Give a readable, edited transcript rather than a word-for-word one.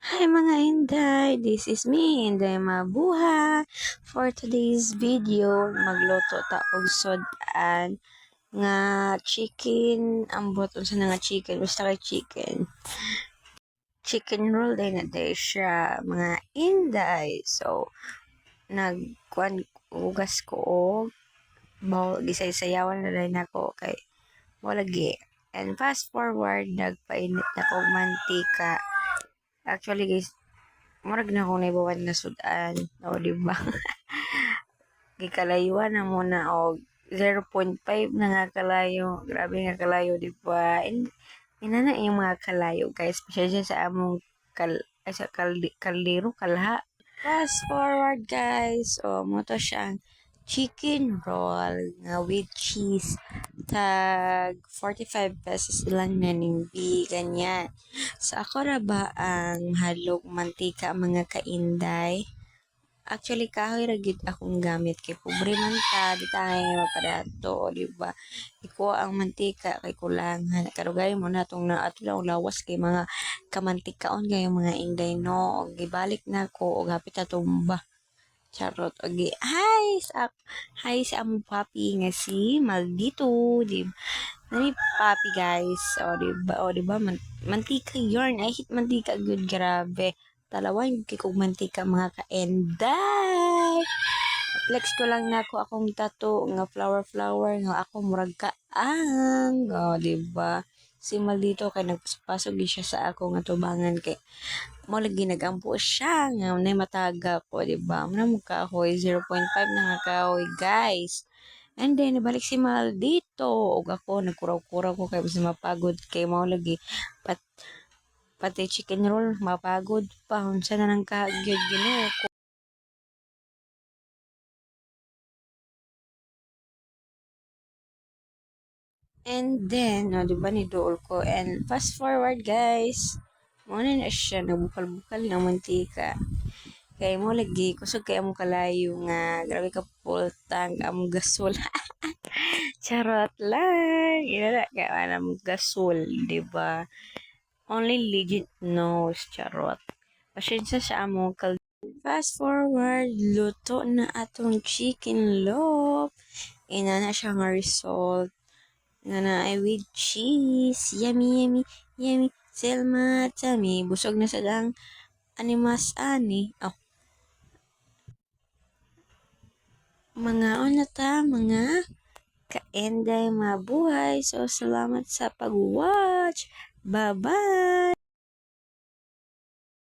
Hi mga Inday, this is me, Inday Mabuhay. For today's video, magluto ta og sudan nga chicken, ambot unsa na nga chicken, basta kay chicken. Chicken roll din na day siya, mga Inday. So, nagkuan ugas ko og bowl, gisay-sayawan na rin ako kay mo lagi. And fast forward, nagpainit na ko og mantika. Actually guys, murag na akong naibawan na sudan. O, diba? Gikalayuan na muna og 0.5 na nga kalayo. Grabe nga kalayo, diba? And, inana yung mga kalayo, guys. Pasensya sa among kaldero, kalha. Fast forward, guys. O, mo to siyang chicken roll nga with cheese. Tag 45 pesos lang na nimbi, ganyan. So, ako ra ba ang halog mantika mga kainday? Actually, kahoy ra gid akong gamit kay pobre man ta, di tayo nga mapadato, di ba? Iko ang mantika kay kulangan. Karugay mo na tong na ato lang lawas kay mga kamantikaon kayo mga inday no. Og gibalik na ko og hapit na tumba. Charot. Okay. Hi sa among papi nga si Maldito. Di Nani papi guys. O di ba mantika yarn. I hate mantika good grabe. Talawan kay kog mantika mga kaenday. Flex ko lang nako akong tato nga flower nga ako murag kaang. O di ba? Si Maldito kay nagpasok siya sa ako nga tubangan kay mo lagi nagampo siya nga nay mataga ko, di ba? Muna mo kahoy 0.5 na nga kahoy, guys. And then nabalik si Mal dito ug ako nagkuraw-kuraw ko kay basta mapagod kay mo lagi pat pati chicken roll mapagod pa unsa na nang kagyud Ginoo ko. And then no, di ba ni dool ko and fast forward guys. Mo na siya nagbukal-bukal ng mantika. Kay mo lagi kusog kay amo kalayo nga grabe ka pultang among gasol. Charot lang. Inala ka among gasol, di ba? Only legit knows, charot. Pasensya sa among Fast forward, luto na atong chicken loaf. Ina na siya nga result. Nga na ay with cheese. Yummy, yummy, yummy. Selma, tummy. Busog na sa lang animas ani. Oh, mga onata, mga kaenday mabuhay. So, salamat sa pag-watch. Bye-bye!